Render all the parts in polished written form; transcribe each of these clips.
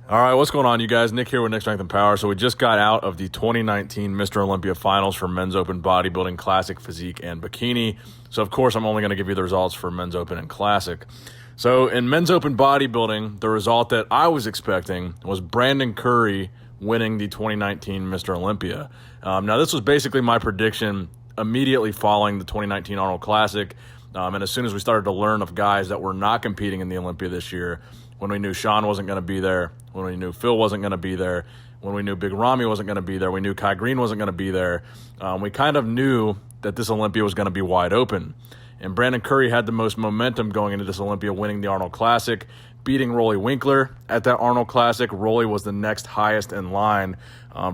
All right, what's going on, you guys? Nick here with Nick Strength and Power. So we just got out of the 2019 Mr. Olympia Finals for Men's Open Bodybuilding, Classic, Physique, and Bikini. So, of course, I'm only going to give you the results for Men's Open and Classic. So in Men's Open Bodybuilding, the result that I was expecting was Brandon Curry winning the 2019 Mr. Olympia. Now, this was basically my prediction immediately following the 2019 Arnold Classic. And as soon as we started to learn of guys that were not competing in the Olympia this year, when we knew Sean wasn't going to be there, when we knew Phil wasn't going to be there, when we knew Big Ramy wasn't going to be there, we knew Kai Green wasn't going to be there, we kind of knew that this Olympia was going to be wide open. And Brandon Curry had the most momentum going into this Olympia, winning the Arnold Classic, beating Rolly Winkler at that Arnold Classic. Rolly was the next highest in line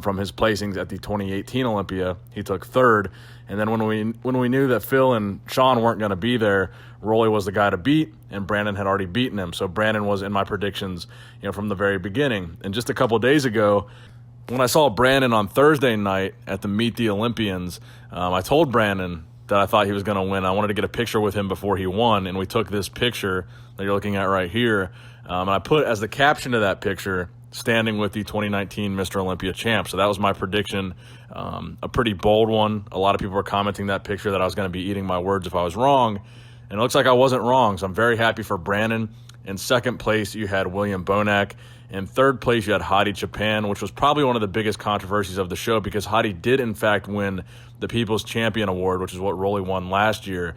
from his placings at the 2018 Olympia. He took third. And then when we knew that Phil and Sean weren't going to be there, Rolly was the guy to beat, and Brandon had already beaten him. So Brandon was in my predictions, from the very beginning. And just a couple of days ago, when I saw Brandon on Thursday night at the Meet the Olympians, I told Brandon that I thought he was going to win. I wanted to get a picture with him before he won, and we took this picture that you're looking at right here. And I put as the caption to that picture, standing with the 2019 Mr. Olympia champ. So that was my prediction, a pretty bold one. A lot of people were commenting that picture that I was going to be eating my words if I was wrong. And it looks like I wasn't wrong, so I'm very happy for Brandon. In second place, you had William Bonac. In third place, you had Hadi Choopan, which was probably one of the biggest controversies of the show because Hadi did, in fact, win the People's Champion Award, which is what Rolly won last year.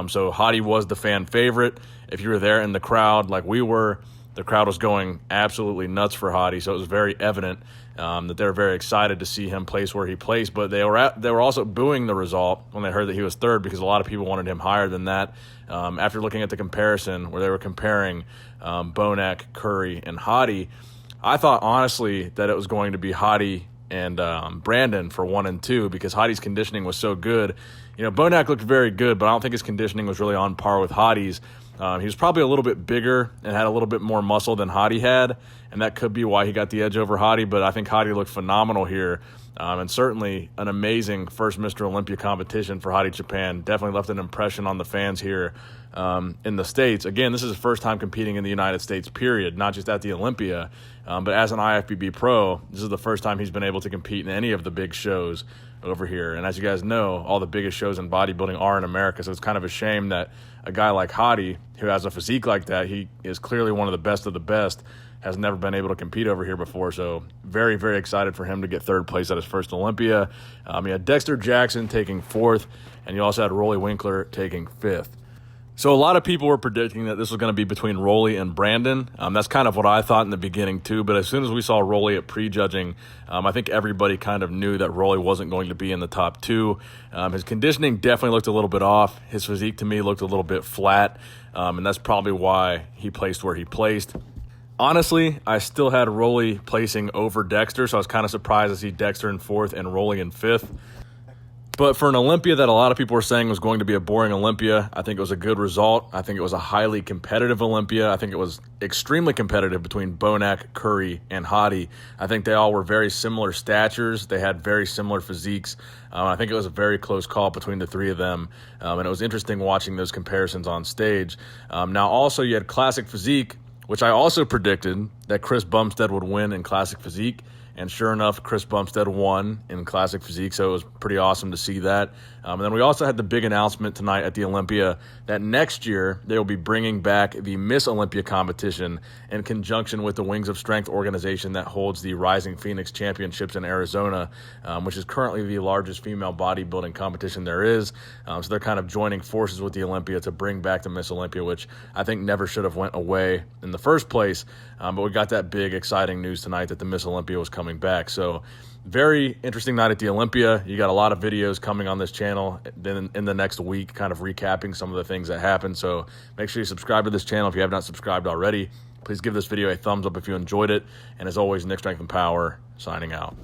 So Hadi was the fan favorite. If you were there in the crowd like we were, the crowd was going absolutely nuts for Hadi, so it was very evident that they were very excited to see him place where he placed. But they were also booing the result when they heard that he was third because a lot of people wanted him higher than that. After looking at the comparison where they were comparing Bonac, Curry, and Hadi, I thought honestly that it was going to be Hadi and Brandon for 1 and 2 because Hadi's conditioning was so good. Bonac looked very good, but I don't think his conditioning was really on par with Hadi's. He was probably a little bit bigger and had a little bit more muscle than Hadi had, and that could be why he got the edge over Hadi, but I think Hadi looked phenomenal here, and certainly an amazing first Mr. Olympia competition for Hadi Choopan. Definitely left an impression on the fans here in the States. Again, this is his first time competing in the United States, period, not just at the Olympia, but as an IFBB pro, this is the first time he's been able to compete in any of the big shows over here. And as you guys know, all the biggest shows in bodybuilding are in America, so it's kind of a shame that a guy like Hadi, who has a physique like that, he is clearly one of the best, has never been able to compete over here before. So very, very excited for him to get third place at his first Olympia. You had Dexter Jackson taking fourth, and you also had Rolly Winkler taking fifth. So a lot of people were predicting that this was going to be between Rolly and Brandon. That's kind of what I thought in the beginning too, but as soon as we saw Rolly at prejudging, I think everybody kind of knew that Rolly wasn't going to be in the top two. His conditioning definitely looked a little bit off. His physique to me looked a little bit flat, and that's probably why he placed where he placed. Honestly, I still had Rolly placing over Dexter, so I was kind of surprised to see Dexter in fourth and Rolly in fifth. But for an Olympia that a lot of people were saying was going to be a boring Olympia, I think it was a good result. I think it was a highly competitive Olympia. I think it was extremely competitive between Bonac, Curry, and Hadi. I think they all were very similar statures. They had very similar physiques. I think it was a very close call between the three of them. And it was interesting watching those comparisons on stage. Now, also, you had Classic Physique, which I also predicted that Chris Bumstead would win in Classic Physique. And sure enough, Chris Bumstead won in Classic Physique, so it was pretty awesome to see that. And then we also had the big announcement tonight at the Olympia that next year they will be bringing back the Miss Olympia competition in conjunction with the Wings of Strength organization that holds the Rising Phoenix Championships in Arizona, which is currently the largest female bodybuilding competition there is. So they're kind of joining forces with the Olympia to bring back the Miss Olympia, which I think never should have went away in the first place. But we got that big, exciting news tonight that the Miss Olympia was coming back. So very interesting night at the Olympia. You got a lot of videos coming on this channel then in the next week, kind of recapping some of the things that happened. So make sure you subscribe to this channel if you have not subscribed already. Please give this video a thumbs up if you enjoyed it. And as always, Nick Strength and Power signing out.